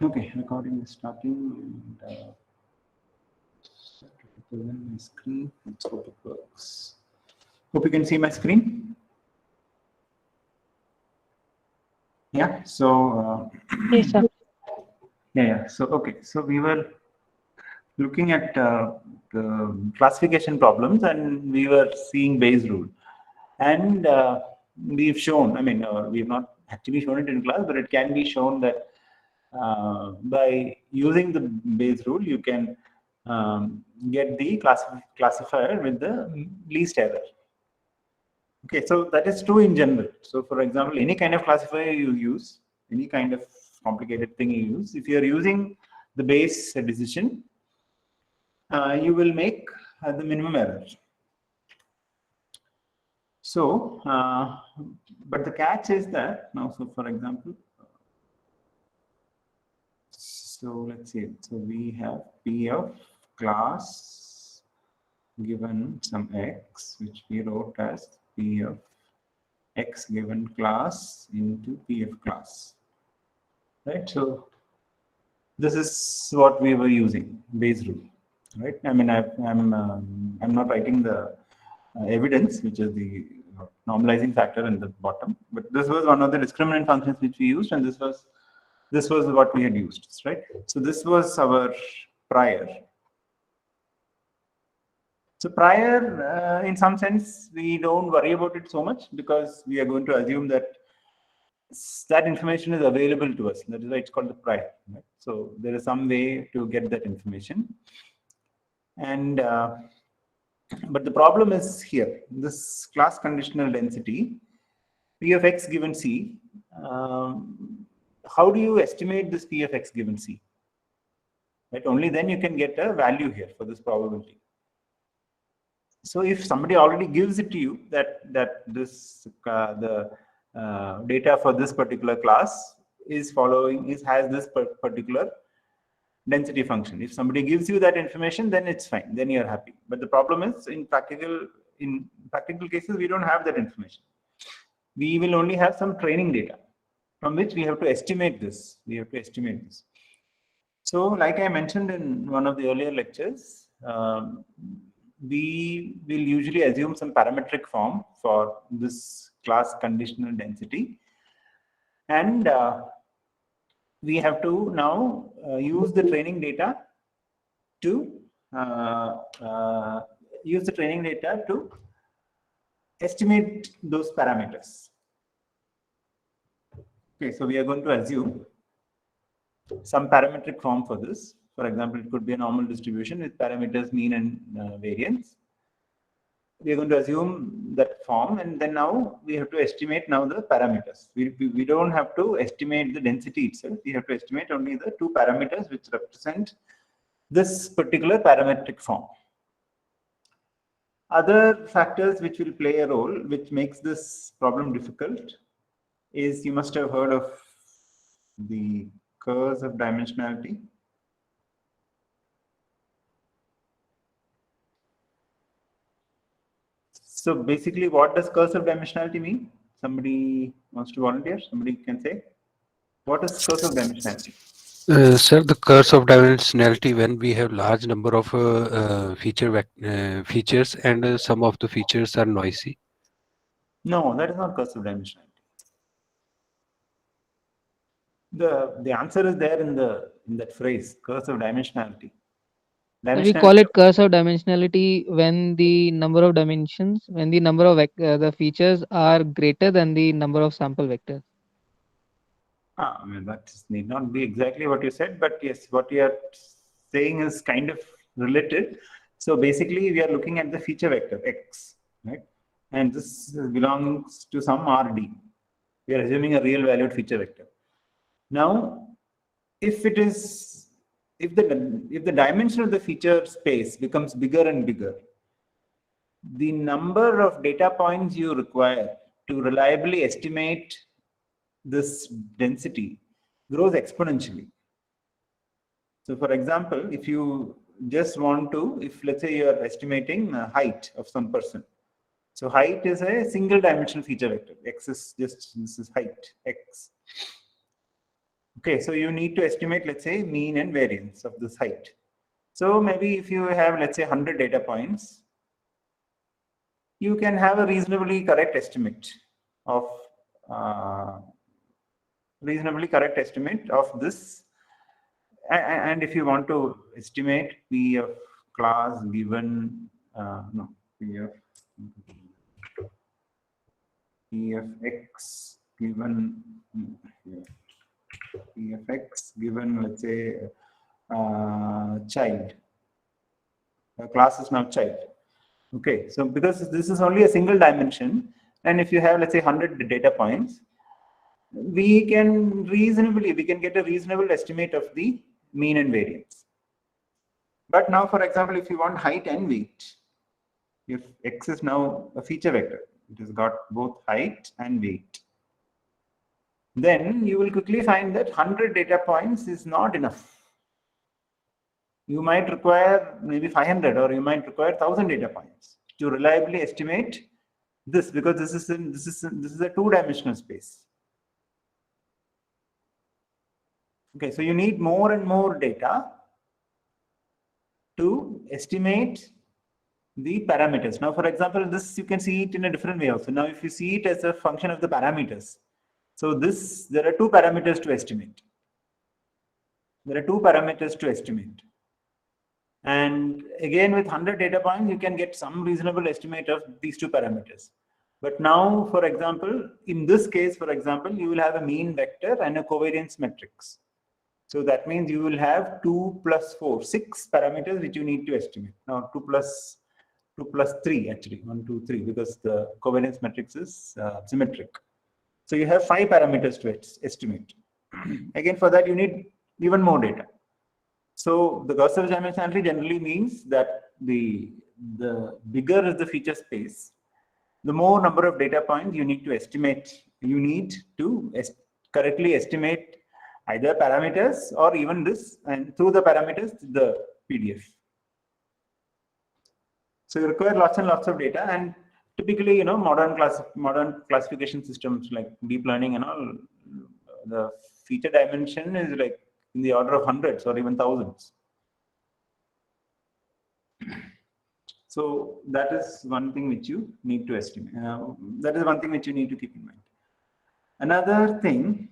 Okay, recording is starting. And, my screen. Let's hope it works. Hope you can see my screen. Yeah. So. Yes, sir. Yeah. So okay. So we were looking at the classification problems, and we were seeing Bayes rule, and we've shown. I mean, we've not actually shown it in class, but it can be shown that by using the Bayes rule, you can get the classifier with the least error. Okay, so that is true in general. So, for example, any kind of classifier you use, any kind of complicated thing you use, if you are using the Bayes decision, you will make the minimum error. So, but the catch is that now, so for example, so let's see. So we have P of class given some x, which we wrote as P of x given class into P of class, right? So this is what we were using, Bayes rule, right? I mean, I'm not writing the evidence, which is the normalizing factor in the bottom, but this was one of the discriminant functions which we used, and this was what we had used, right? So this was our prior. So prior, in some sense, we don't worry about it so much because we are going to assume that that information is available to us. That is why it's called the prior. Right? So there is some way to get that information. And but the problem is here, this class conditional density, P of x given C. How do you estimate this P of x given C? Right? Only then you can get a value here for this probability. So if somebody already gives it to you that this the data for this particular class is has this particular density function. If somebody gives you that information, then it's fine. Then you're happy. But the problem is in practical cases, we don't have that information. We will only have some training data from which we have to estimate this. So like I mentioned in one of the earlier lectures, we will usually assume some parametric form for this class conditional density. And we have to now use the training data to estimate those parameters. Okay, so we are going to assume some parametric form for this. For example, it could be a normal distribution with parameters mean and variance. We are going to assume that form, and then now we have to estimate now the parameters. We don't have to estimate the density itself. We have to estimate only the two parameters which represent this particular parametric form. Other factors which will play a role, which makes this problem difficult, is you must have heard of the curse of dimensionality. So basically, what does curse of dimensionality mean? Somebody wants to volunteer? Somebody can say? What is curse of dimensionality? Sir, the curse of dimensionality when we have large number of features and some of the features are noisy. No, that is not curse of dimensionality. The answer is there in that phrase, curse of dimensionality. We call it curse of dimensionality when the number of dimensions, when the number of the features are greater than the number of sample vectors. I mean, that need not be exactly what you said, but yes, what you are saying is kind of related. So basically, we are looking at the feature vector x, right? And this belongs to some RD. We are assuming a real valued feature vector. Now, if the dimension of the feature space becomes bigger and bigger, the number of data points you require to reliably estimate this density grows exponentially. So for example, if you just want to, if let's say you are estimating height of some person, So height is a single dimensional feature vector. X is just, this is height, X. Okay, so you need to estimate, let's say, mean and variance of this height. So maybe if you have, let's say, 100 data points, you can have a reasonably correct estimate of this. And if you want to estimate P of class given, P of X given, P of X given, let's say, child. The class is now child. Okay, so because this is only a single dimension, and if you have, let's say, 100 data points, we can get a reasonable estimate of the mean and variance. But now, for example, if you want height and weight, if X is now a feature vector, it has got both height and weight, then you will quickly find that 100 data points is not enough. You might require maybe 500, or you might require 1,000 data points to reliably estimate this, because this is a two-dimensional space. Okay, so you need more and more data to estimate the parameters. Now, for example, this you can see it in a different way also. Now, if you see it as a function of the parameters, so there are two parameters to estimate. And again, with 100 data points, you can get some reasonable estimate of these two parameters. But now, for example, in this case, for example, you will have a mean vector and a covariance matrix. So that means you will have 2 plus 4, 6 parameters which you need to estimate. Now 2 plus 3 actually, 1, 2, 3, because the covariance matrix is symmetric. So you have 5 parameters to estimate. Again, for that you need even more data. So the Gaussian dimensionality generally means that the bigger is the feature space, the more number of data points you need to estimate. You need to correctly estimate either parameters or even this, and through the parameters, the PDF. So you require lots and lots of data, and typically, modern classification systems like deep learning and all, the feature dimension is like in the order of hundreds or even thousands. So that is one thing which you need to estimate. That is one thing which you need to keep in mind. Another thing,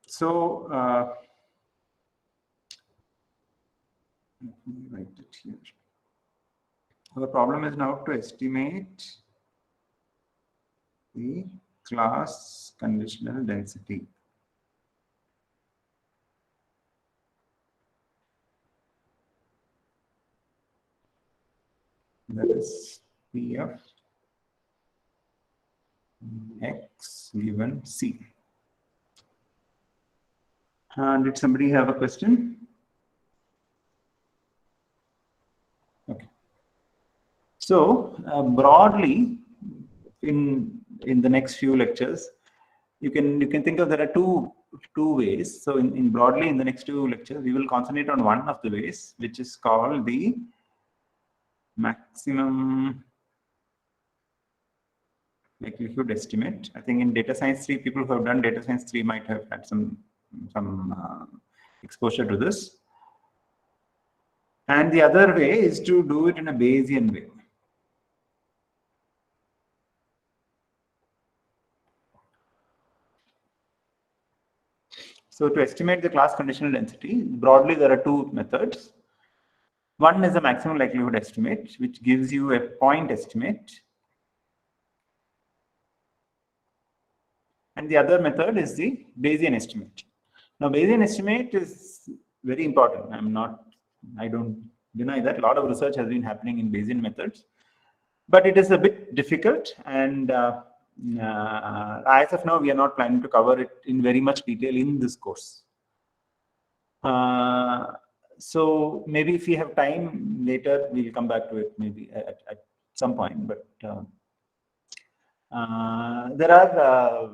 so let me write it here. Our problem is now to estimate the class conditional density. That is P of X given C. Did somebody have a question? Okay. So broadly, in the next few lectures, you can think of there are two ways. So in broadly in the next 2 lectures, we will concentrate on one of the ways, which is called the maximum likelihood estimate. I think in data science 3, people who have done data science 3 might have had some exposure to this. And the other way is to do it in a Bayesian way. So to estimate the class conditional density, broadly there are 2 methods. One is a maximum likelihood estimate, which gives you a point estimate. And the other method is the Bayesian estimate. Now, Bayesian estimate is very important. I don't deny that. A lot of research has been happening in Bayesian methods, but it is a bit difficult. And as of now, we are not planning to cover it in very much detail in this course. So maybe if we have time later, we'll come back to it maybe at some point. But there are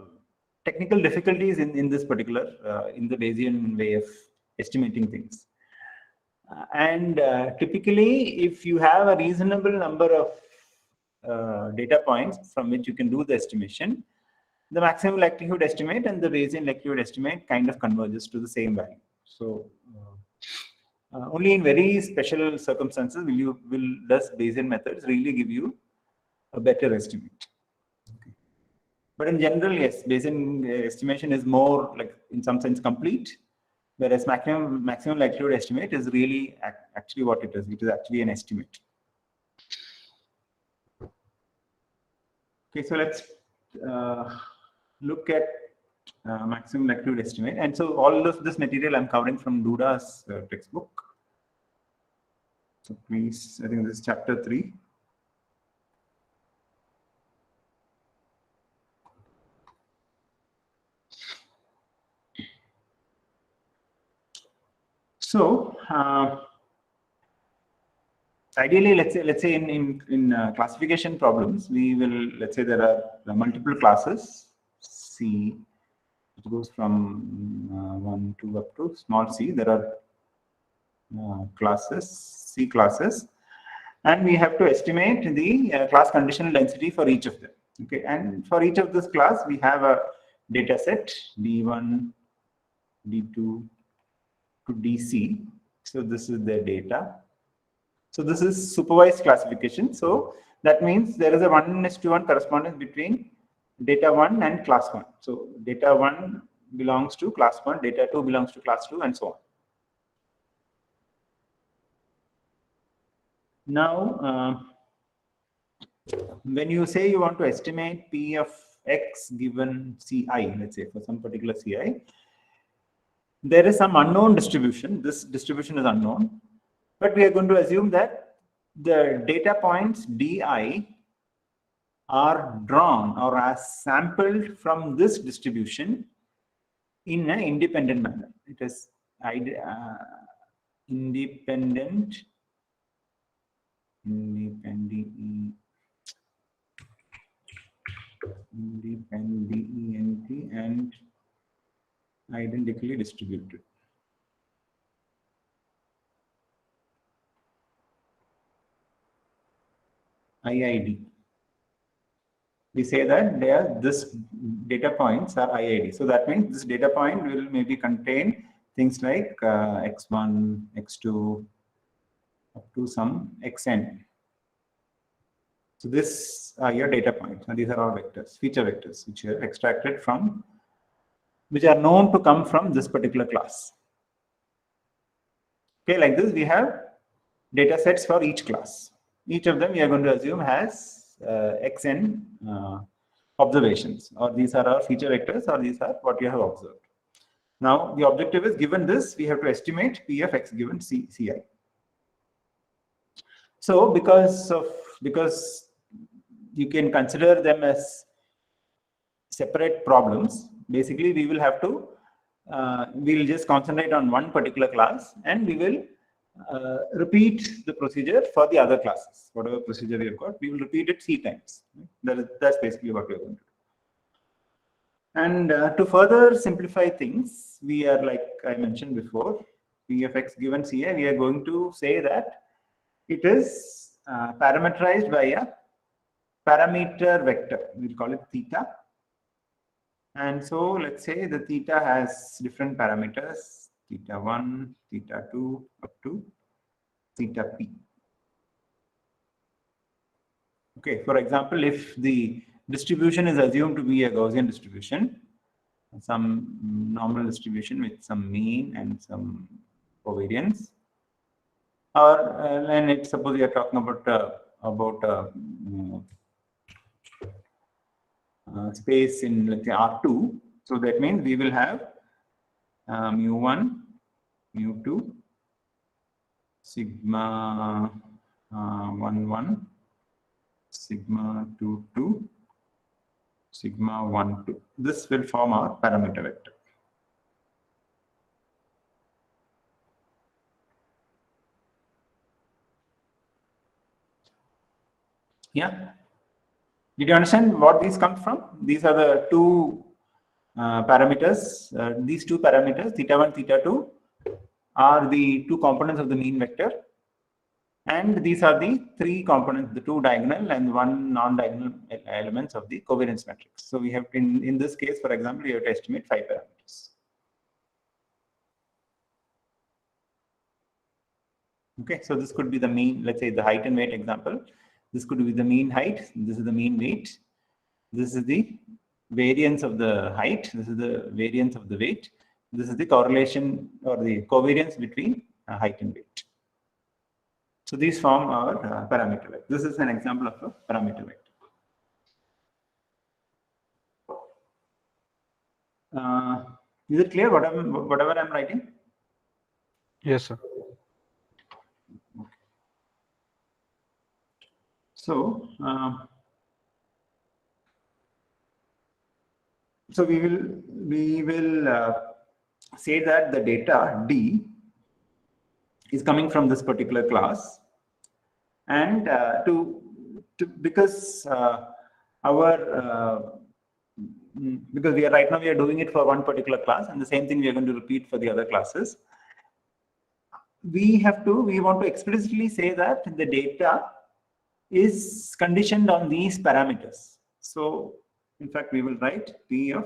technical difficulties in this particular, in the Bayesian way of estimating things. And typically, if you have a reasonable number of data points from which you can do the estimation, the maximum likelihood estimate and the Bayesian likelihood estimate kind of converges to the same value. So only in very special circumstances does Bayesian methods really give you a better estimate. Okay. But in general, yes, Bayesian estimation is more like in some sense complete, whereas maximum likelihood estimate is really actually what it is. It is actually an estimate. Okay, so let's look at maximum likelihood estimate. And so all of this material I'm covering from Duda's textbook. So please, I think this is chapter 3. So ideally, let's say in classification problems, we will, let's say there are multiple classes C. It goes from 1 to up to small c. There are classes, C classes, and we have to estimate the class conditional density for each of them. Okay, and for each of this class, we have a data set D1, D2 to DC. So this is the data. So this is supervised classification. So that means there is a 1:1 correspondence between data 1 and class 1. So data 1 belongs to class 1, data 2 belongs to class 2, and so on. Now, when you say you want to estimate P of X given Ci, let's say for some particular Ci, there is some unknown distribution. This distribution is unknown, but we are going to assume that the data points Di are drawn or as sampled from this distribution in an independent manner. It is independent and identically distributed. IID. We say that this data points are IID. So that means this data point will maybe contain things like x1, x2, up to some xn. So this are your data points, and these are all vectors, feature vectors, which are extracted from, which are known to come from this particular class. Okay, like this, we have data sets for each class. Each of them we are going to assume has xn observations, or these are our feature vectors, or these are what you have observed. Now, the objective is, given this, we have to estimate P of X given Ci. So because you can consider them as separate problems, basically we will have to, we'll just concentrate on one particular class, and we will repeat the procedure for the other classes. Whatever procedure we have got, we will repeat it C times. That's basically what we are going to do. And to further simplify things, we are, like I mentioned before, P of X given Ci, we are going to say that it is parameterized by a parameter vector. We'll call it theta. And so let's say the theta has different parameters, theta 1, theta 2, up to theta p. Okay, for example, if the distribution is assumed to be a Gaussian distribution, some normal distribution with some mean and some covariance, or and suppose we are talking about space in, let's say, R2. So that means we will have mu1, mu2, sigma 1, sigma 2, sigma 1, 2. This will form our parameter vector. Yeah. Did you understand what these come from? These are the two parameters. These two parameters, theta 1, theta 2, are the two components of the mean vector. And these are the three components, the two diagonal and one non-diagonal elements of the covariance matrix. So we have in this case, for example, you have to estimate 5 parameters. Okay, so this could be the mean, let's say the height and weight example. This could be the mean height, this is the mean weight, this is the variance of the height, this is the variance of the weight, this is the correlation or the covariance between height and weight. So these form our parameter vector. This is an example of a parameter vector. Is it clear whatever I'm writing? Yes, sir. So, so we will say that the data D is coming from this particular class, and because because we are doing it for one particular class, and the same thing we are going to repeat for the other classes. We want to explicitly say that the data is conditioned on these parameters. So in fact, we will write P of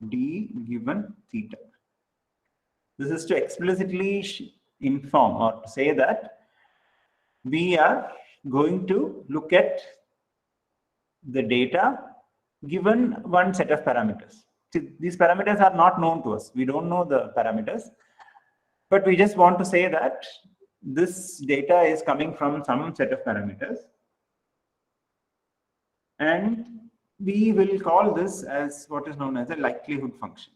D given theta. This is to explicitly inform or say that we are going to look at the data given one set of parameters. See, these parameters are not known to us. We don't know the parameters, but we just want to say that this data is coming from some set of parameters, and we will call this as what is known as a likelihood function.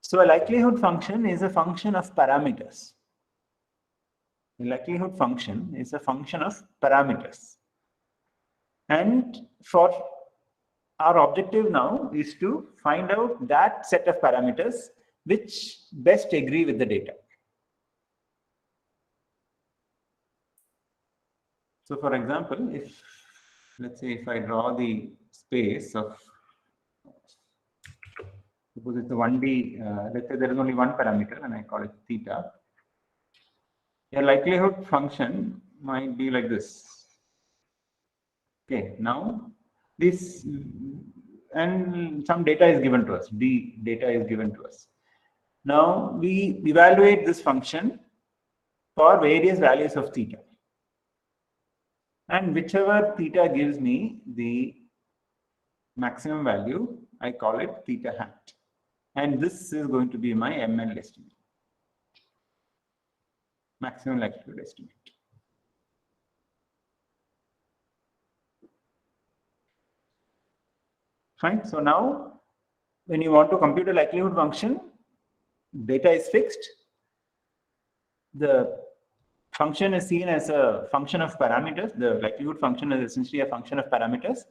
So a likelihood function is a function of parameters. A likelihood function is a function of parameters. And for our objective now is to find out that set of parameters which best agree with the data. So for example, let's say if I draw the space of, suppose it's a 1D, let's say there is only one parameter and I call it theta. A likelihood function might be like this. Okay, now this, and some data is given to us, D data is given to us. Now we evaluate this function for various values of theta. And whichever theta gives me the maximum value, I call it theta hat. And this is going to be my ML estimate, maximum likelihood estimate. Fine. So now, when you want to compute a likelihood function, data is fixed. The function is seen as a function of parameters. The likelihood function is essentially a function of parameters.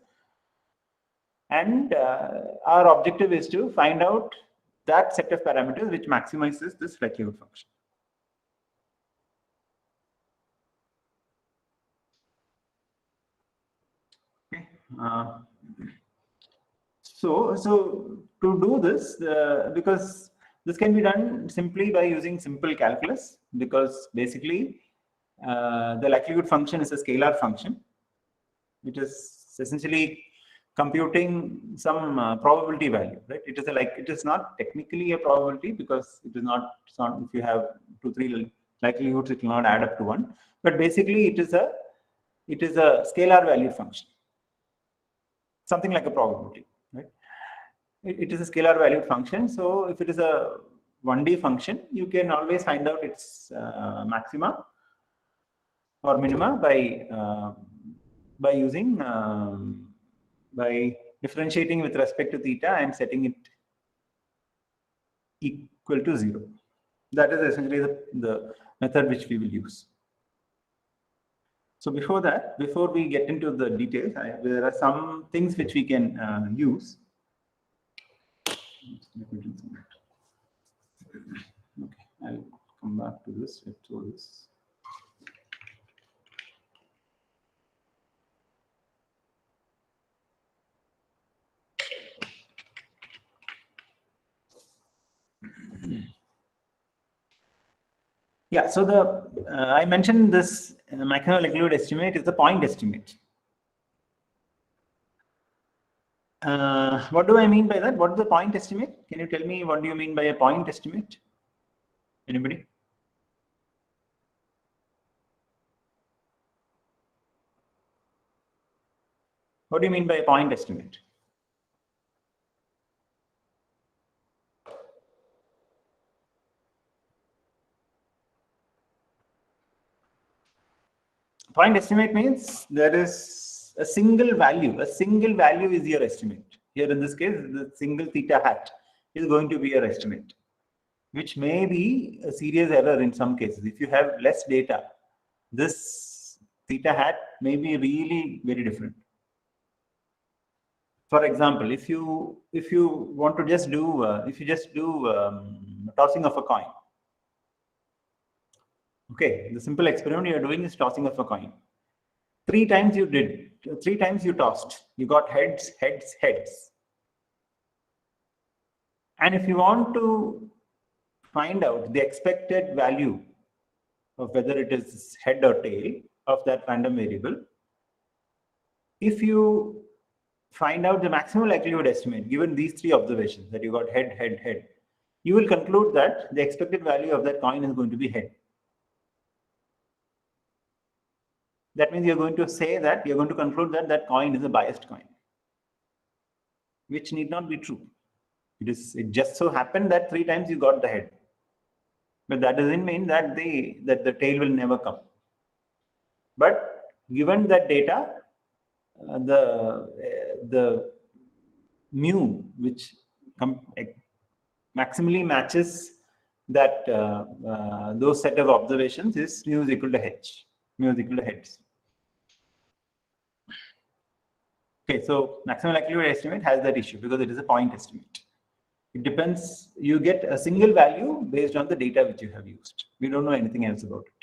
And our objective is to find out that set of parameters which maximizes this likelihood function. Okay. So to do this, because this can be done simply by using simple calculus, because basically the likelihood function is a scalar function. It is essentially computing some probability value, right? It is not technically a probability, because it is not, if you have 2-3 likelihoods, it will not add up to 1. But basically, it is a scalar value function, something like a probability, right? It is a scalar valued function. So if it is a 1D function, you can always find out its maxima or minima by using by differentiating with respect to theta and setting it equal to 0. That is essentially the method which we will use. So before we get into the details, there are some things which we can use. Let me do some. Okay, I'll come back to this. Let's show this. Yeah, so I mentioned this maximum likelihood estimate is the point estimate. What do I mean by that? What is the point estimate? Can you tell me what do you mean by a point estimate? Anybody? What do you mean by a point estimate? Point estimate means there is a single value. A single value is your estimate. Here in this case, the single theta hat is going to be your estimate, which may be a serious error in some cases. If you have less data, this theta hat may be really very different. For example, if you want to just do tossing of a coin. Okay, the simple experiment you are doing is tossing of a coin. 3 times you did, 3 times you tossed, you got heads, heads, heads. And if you want to find out the expected value of whether it is head or tail of that random variable, if you find out the maximum likelihood estimate given these 3 observations that you got head, head, head, you will conclude that the expected value of that coin is going to be head. That means you're going to say that you're going to conclude that that coin is a biased coin, which need not be true. It just so happened that 3 times you got the head, but that doesn't mean that the tail will never come. But given that data, the mu which maximally matches that those set of observations is mu is equal to h. Mu is equal to heads. Okay, so maximum likelihood estimate has that issue because it is a point estimate. It depends, you get a single value based on the data which you have used. We don't know anything else about it.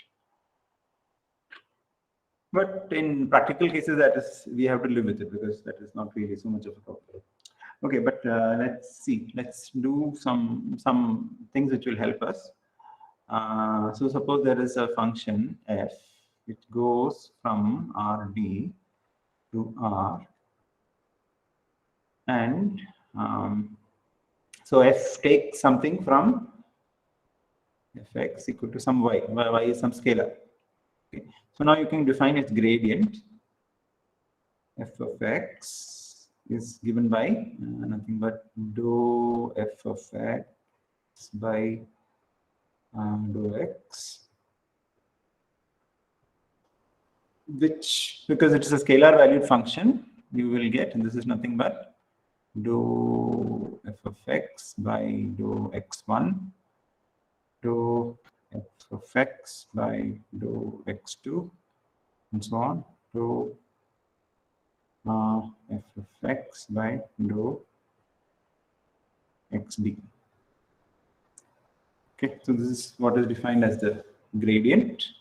But in practical cases, we have to live with it because that is not really so much of a problem. Okay, but let's see. Let's do some things which will help us. So suppose there is a function f which goes from Rd to R, and so f takes something from fx equal to some y. Y is some scalar. Okay. So now you can define its gradient. F of x is given by nothing but dou f of x by dou x, which, because it is a scalar valued function, you will get, and this is nothing but dou f of x by dou x1, dou f of x by dou x2, and so on, dou f of x by dou xd. Okay, so this is what is defined as the gradient.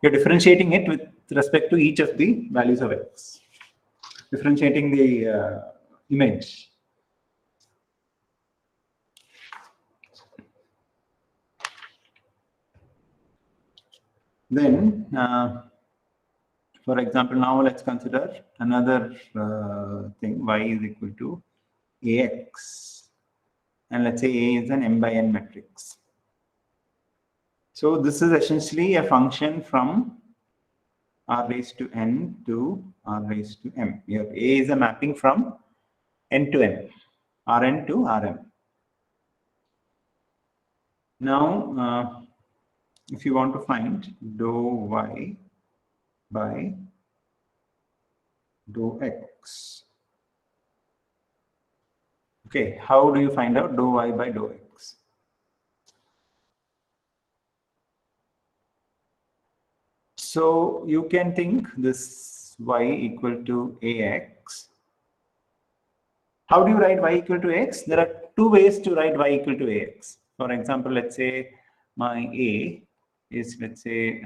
You're differentiating it with respect to each of the values of x, differentiating the image. Then, for example, now let's consider another thing. Y is equal to ax, and let's say A is an m by n matrix. So this is essentially a function from r raised to n to r raised to m. Here A is a mapping from n to m, Rn to Rm. Now, if you want to find dou y by dou x, okay, how do you find out dou y by dou x? So you can think this y equal to ax. How do you write y equal to x? There are 2 ways to write y equal to ax. For example, let's say my A is, let's say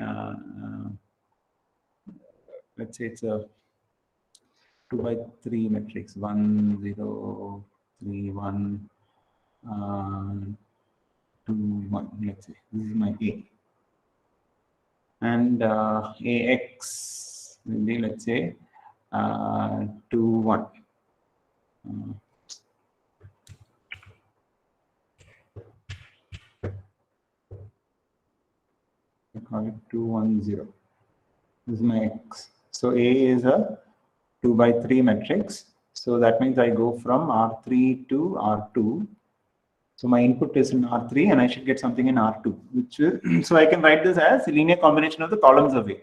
it's a 2 by 3 matrix, 1 0 3 1 2 1. Let's say this is my A. and AX will be, let's say, 2, 1. I call it 2, 1, 0. This is my X. So A is a 2 by 3 matrix. So that means I go from R3 to R2. So my input is in R3 and I should get something in R2, which will, so I can write this as a linear combination of the columns of A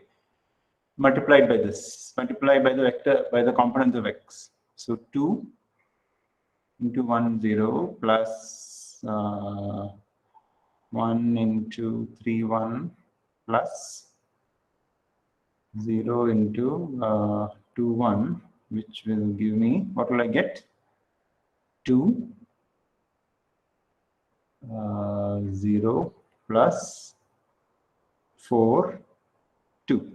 multiplied by this, multiplied by the vector, by the components of X. So 2 into 1, 0 plus 1 into 3, 1 plus 0 into 2, 1, which will give me, what will I get? 2, 0 plus 4, 2.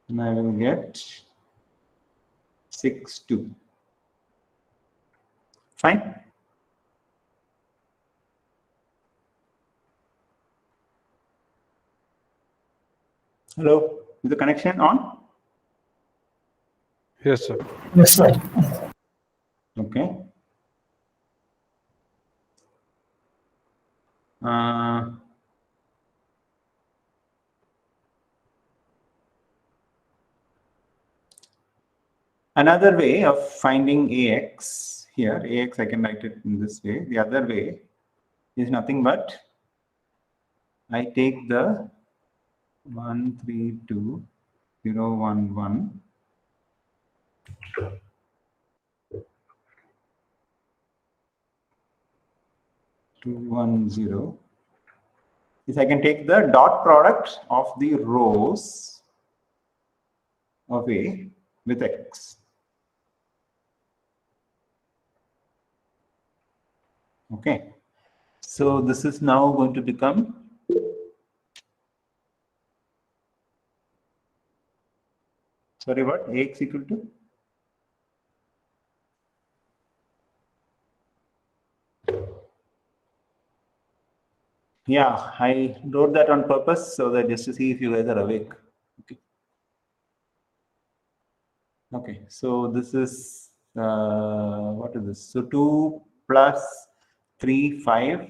And I will get 6, 2. Fine. Hello, is the connection on? Yes, sir. Yes, sir. Okay. Another way of finding AX here, AX I can write it in this way. The other way is nothing but I take the 1, 3, 2, 0, 1, 1. Two, 1, 0. Is I can take the dot product of the rows of A with X. Okay. So this is now going to become sorry, what? AX equal to? Yeah, I wrote that on purpose so that just to see if you guys are awake. Okay. Okay, so this is what is this? So 2 plus 3, 5.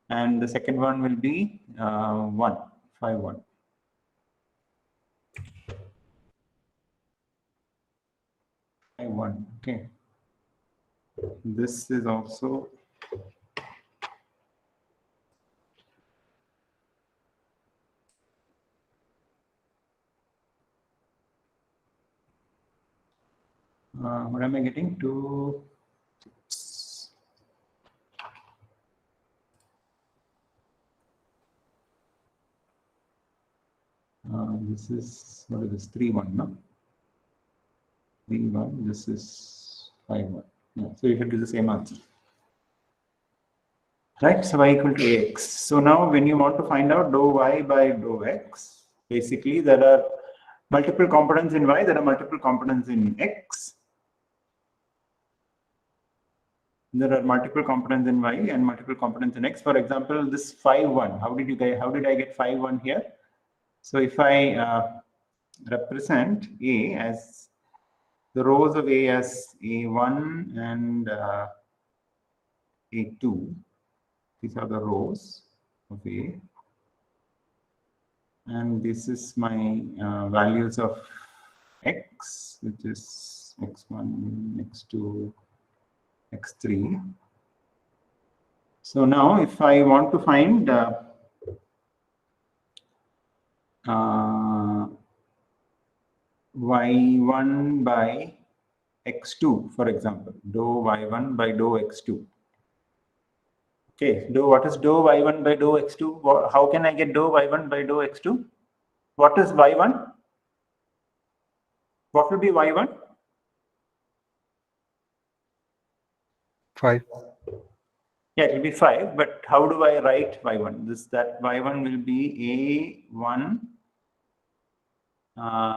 And the second one will be 1, 5, 1. Okay. This is also what am I getting? 2, 6. This is what is this? 3, 1, no? 3, 1. This is 5, 1. Yeah, so you should do the same answer. Right, so y equal to ax. So now when you want to find out dou y by dou x, basically there are multiple components in y, there are multiple components in x. There are multiple components in y and multiple components in x. For example, this 5, 1. How did I get 5, 1 here? So if I represent A as the rows of A as A1 and A2, these are the rows of A. And this is my values of x, which is x1, x2, x3. So now if I want to find y1 by x2, for example, dou y1 by dou x2. Okay, what is dou y1 by dou x2? How can I get dou y1 by dou x2? What is y1? What will be y1? 5. Yeah, it will be 5, but how do I write y1? That y1 will be a1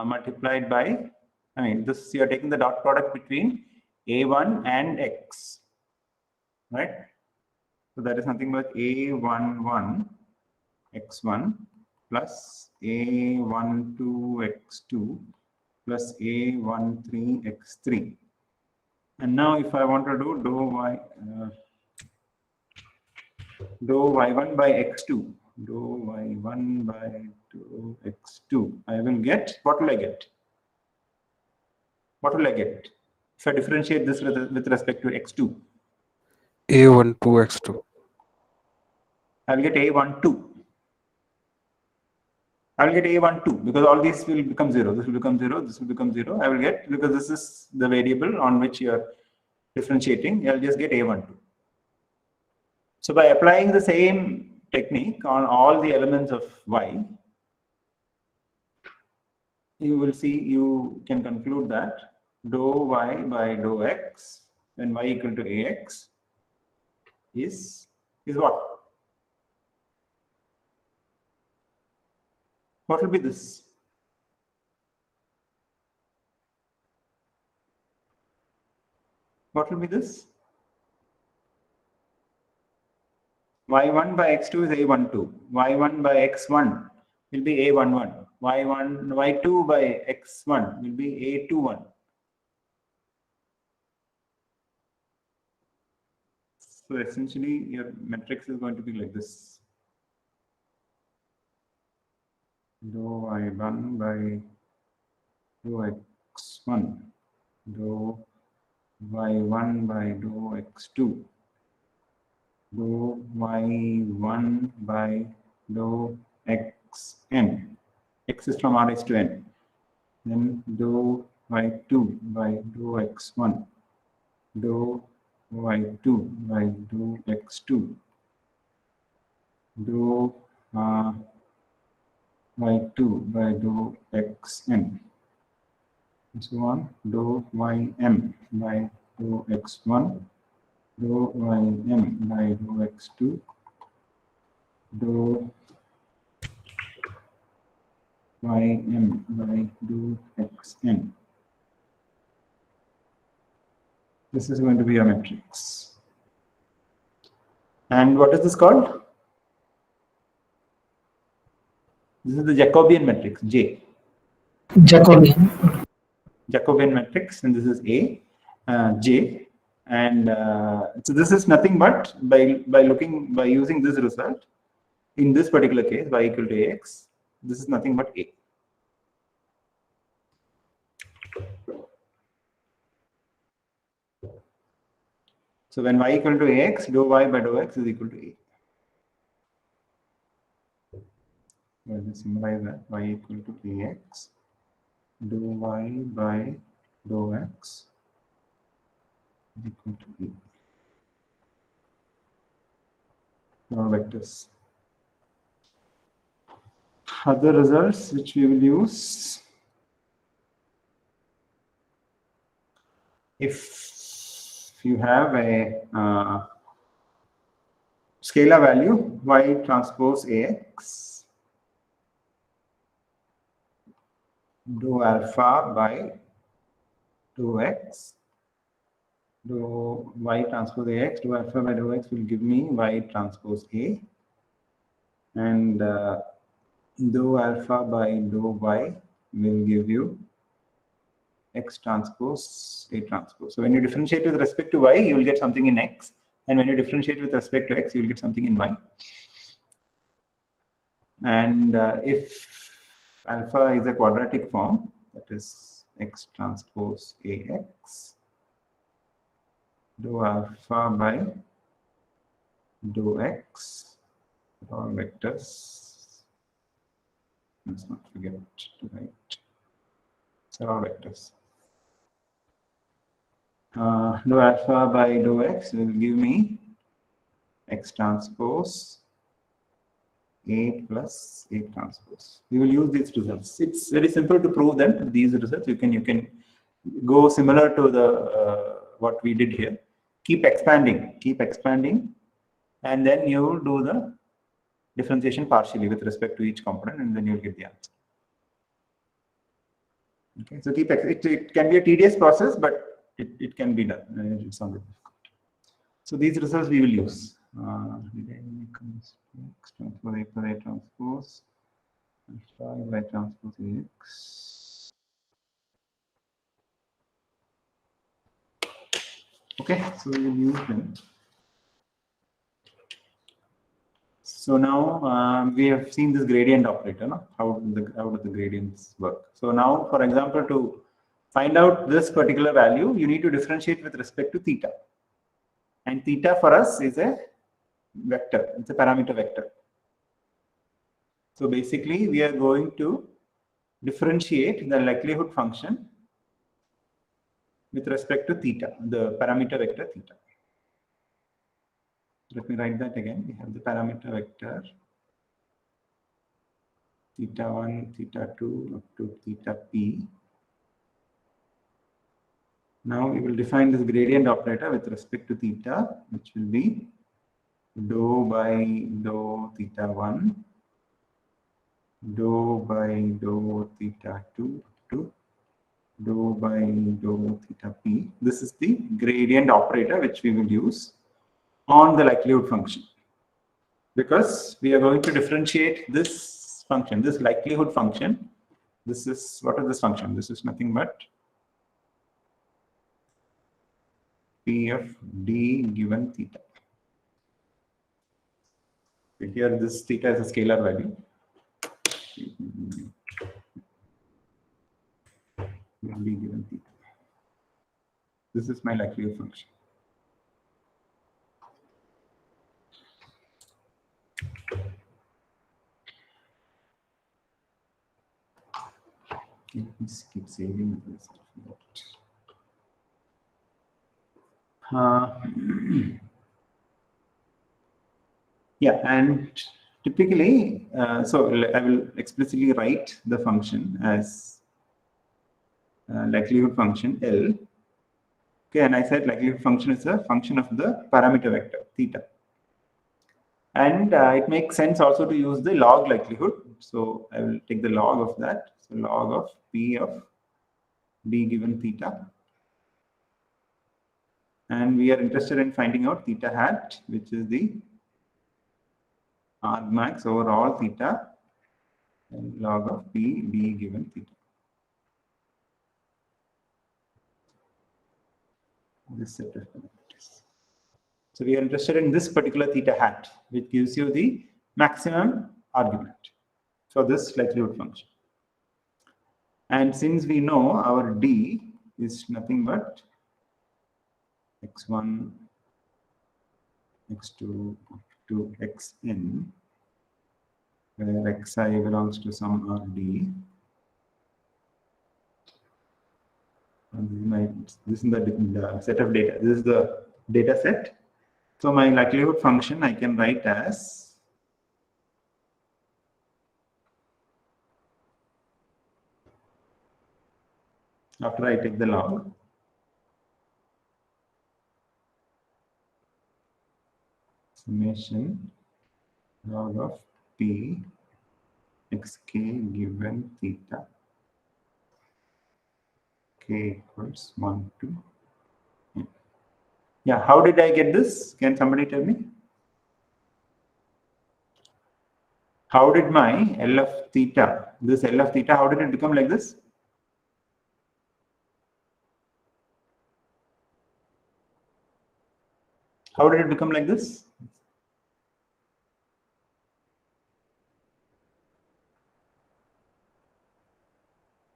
multiplied by, I mean, this you are taking the dot product between a1 and x, right? So that is nothing but A11 x1 plus A12 x2 plus A13 x3. And now if I want to do dou y1 by x2, dou y1 by dou x2, I will get, what will I get? What will I get if I differentiate this with respect to x2? A12 x2. I will get A12. I will get A12 because all these will become 0. This will become 0. This will become 0. I will get, because this is the variable on which you are differentiating, I'll just get A12. So by applying the same technique on all the elements of y, you will see, you can conclude that dou y by dou x when y equal to ax is what? What will be this? What will be this? y1 by x2 is a12. y1 by x1 will be a11. y2 by x1 will be a21. So essentially, your matrix is going to be like this. Dou y1 by dou x1, dou y1 by dou x2, dou y1 by dou xn. X is from Rx to n. Then dou y2 by dou x1, dou y2 by dou x2, dou y2 by dou xn, and so on, dou ym by dou x1, dou ym by dou x2, dou ym by dou xn. This is going to be a matrix. And what is this called? This is the Jacobian matrix, J. Jacobian matrix, and this is A, J. And so this is nothing but by using this result, in this particular case, y equal to ax, this is nothing but A. So when y equal to ax, dou y by dou x is equal to A. Let me symbolize that. Y equal to ax, dou y by dou x is equal to A. All vectors. Other results which we will use, if you have a scalar value y transpose ax, dou alpha by dou x, dou y transpose ax, dou alpha by dou x will give me y transpose A, and dou alpha by dou y will give you x transpose A transpose. So when you differentiate with respect to y, you will get something in x, and when you differentiate with respect to x, you will get something in y. And if alpha is a quadratic form, that is x transpose ax, dou alpha by dou x, all vectors. Let's not forget to write. So all vectors. Dou alpha by dou x will give me x transpose A plus A transpose. We will use these results. It's very simple to prove them. These results you can go similar to the what we did here. Keep expanding, and then you will do the differentiation partially with respect to each component, and then you will get the answer. Okay, so it can be a tedious process, but it can be done. It's not difficult. So these results we will use. Did I make a mistake? Transpose A plus A transpose alpha by transpose X. Okay, so we will use them. So now we have seen this gradient operator, no? How do the gradients work? So now, for example, to find out this particular value, you need to differentiate with respect to theta. And theta for us is a vector, it's a parameter vector. So basically, we are going to differentiate the likelihood function with respect to theta, the parameter vector theta. Let me write that again. We have the parameter vector theta 1, theta 2 up to theta p. Now we will define this gradient operator with respect to theta, which will be dou by dou theta 1, dou by dou theta 2 to dou by dou theta p. This is the gradient operator which we will use on the likelihood function, because we are going to differentiate this function, this likelihood function. This is, what is this function? This is nothing but p of d given theta. Here this theta is a scalar value. D given theta. This is my likelihood function. Let's keep saving this. Yeah, and typically, so I will explicitly write the function as likelihood function L. Okay, and I said likelihood function is a function of the parameter vector theta. And it makes sense also to use the log likelihood. So I will take the log of that. So log of P of d given theta. And we are interested in finding out theta hat, which is the argmax over all theta, and log of P d given theta. This set of parameters. So we are interested in this particular theta hat, which gives you the maximum argument for this likelihood function. And since we know our d is nothing but x1, x2 to xn, where xi belongs to some rd. And this is the set of data. This is the data set. So my likelihood function I can write as after I take the log. Summation log of p xk given theta k equals 1 to n. Yeah, how did I get this? Can somebody tell me? How did my L of theta, this L of theta, how did it become like this? How did it become like this?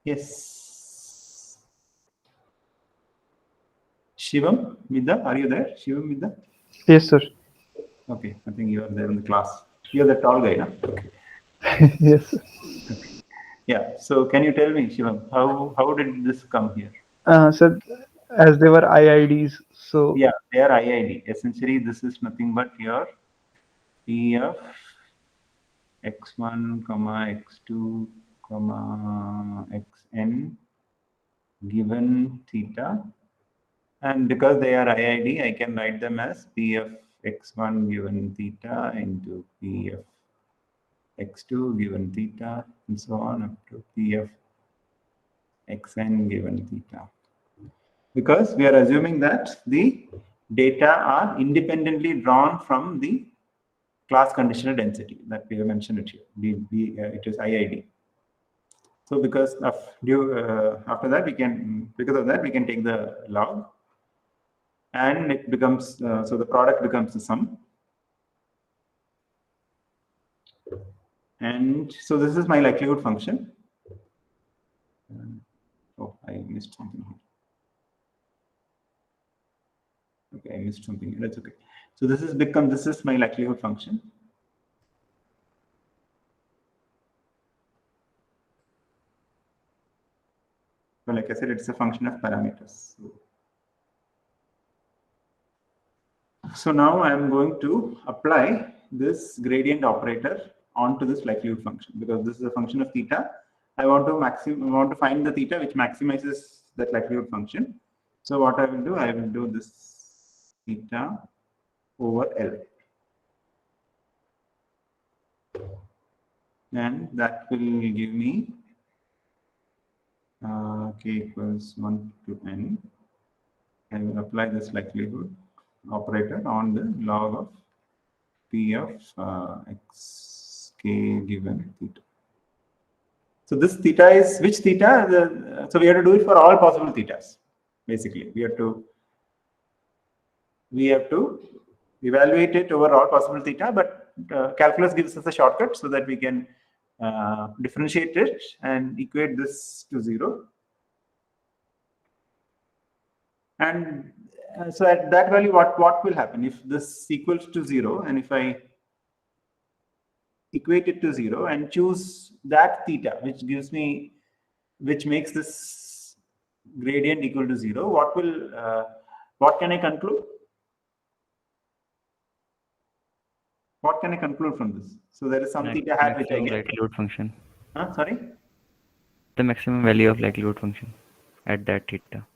Yes. Shivam, Vidya, are you there? Shivam, Vidya? Yes, sir. Okay, I think you are there in the class. You're the tall guy, no? Okay. Yes. Okay. Yeah, so can you tell me, Shivam, how did this come here? Sir, as they were IIDs, so Yeah, they are IID. Essentially, this is nothing but your P of x1, x2, xn given theta. And because they are IID, I can write them as P of x1 given theta into P of x2 given theta, and so on up to P of xn given theta. Because we are assuming that the data are independently drawn from the class conditional density that we have mentioned it here. It is IID. So because of after that because of that we can take the log, and it becomes so the product becomes the sum. And so this is my likelihood function. Oh, I missed something here. Okay, I missed something here. That's okay. So this is my likelihood function. So like I said, it's a function of parameters. So now I am going to apply this gradient operator onto this likelihood function, because this is a function of theta. I want to find the theta which maximizes that likelihood function. So what I will do this theta over L, and that will give me k equals 1 to n. I will apply this likelihood operator on the log of p of x k given theta. So this theta is which theta? So we have to do it for all possible thetas. Basically, we have to evaluate it over all possible theta, but calculus gives us a shortcut so that we can differentiate it and equate this to 0. And so at that value, what will happen if this equals to 0, and if I equate it to 0 and choose that theta, which makes this gradient equal to 0, what can I conclude? What can I conclude from this? So there is some theta hat which I get. Likelihood function. Sorry? The maximum value of likelihood function at that theta.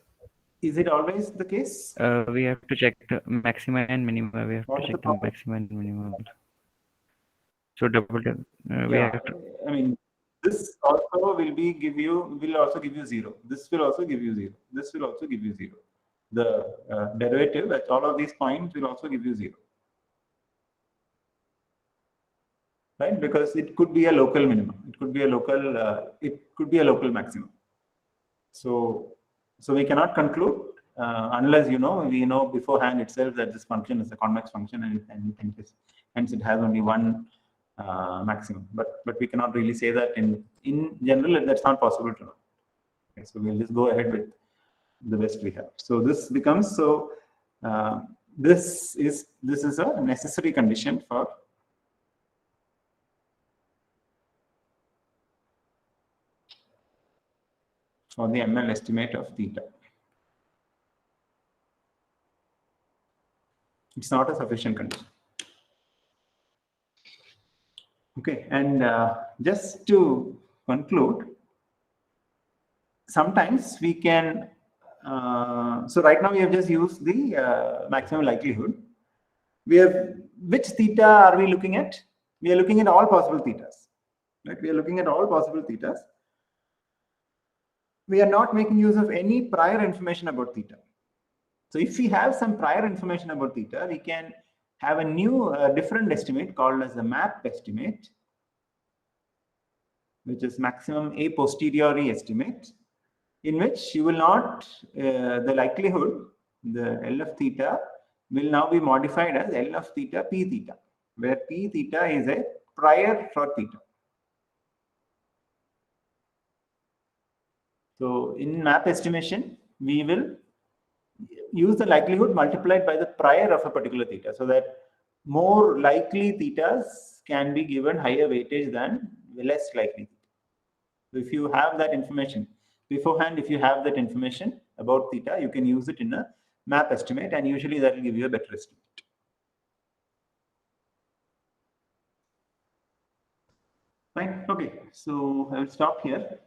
Is it always the case? We have to check the maxima and minima. We have What to is check the the problem? maxima and minima. So double. We Yeah, have to. I mean, this also will also give you 0. This will also give you 0. This will also give you 0. The derivative at all of these points will also give you 0. Right? Because it could be a local minimum. It could be a local maximum. So we cannot conclude unless we know beforehand itself that this function is a convex function, and hence it has only one maximum. But we cannot really say that in general. That's not possible to know. Okay, so we'll just go ahead with the best we have. So this becomes this is a necessary condition for the ML estimate of theta. It's not a sufficient condition. Okay, and just to conclude, sometimes we can. So right now we have just used the maximum likelihood. Which theta are we looking at? We are looking at all possible thetas. Right? We are looking at all possible thetas. We are not making use of any prior information about theta. So if we have some prior information about theta, we can have a new different estimate called as the map estimate, which is maximum a posteriori estimate, in which you will not, the likelihood, the L of theta will now be modified as L of theta p theta, where p theta is a prior for theta. So in map estimation, we will use the likelihood multiplied by the prior of a particular theta, so that more likely thetas can be given higher weightage than less likely. So if you have that information beforehand, if you have that information about theta, you can use it in a map estimate, and usually that will give you a better estimate. Fine. Okay. So I will stop here.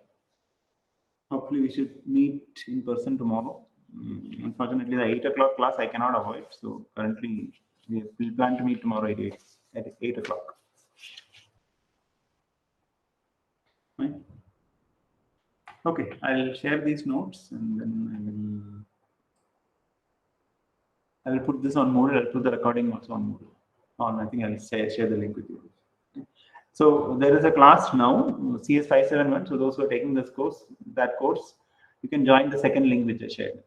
Hopefully we should meet in person tomorrow. Unfortunately, the 8 o'clock class I cannot avoid. So currently we plan to meet tomorrow at 8 o'clock. Fine. Okay, I'll share these notes, and then I will I will put this on Moodle. I'll put the recording also on Moodle. I think I'll share the link with you. So there is a class now, CS669. So those who are taking this course, you can join the second link which I shared.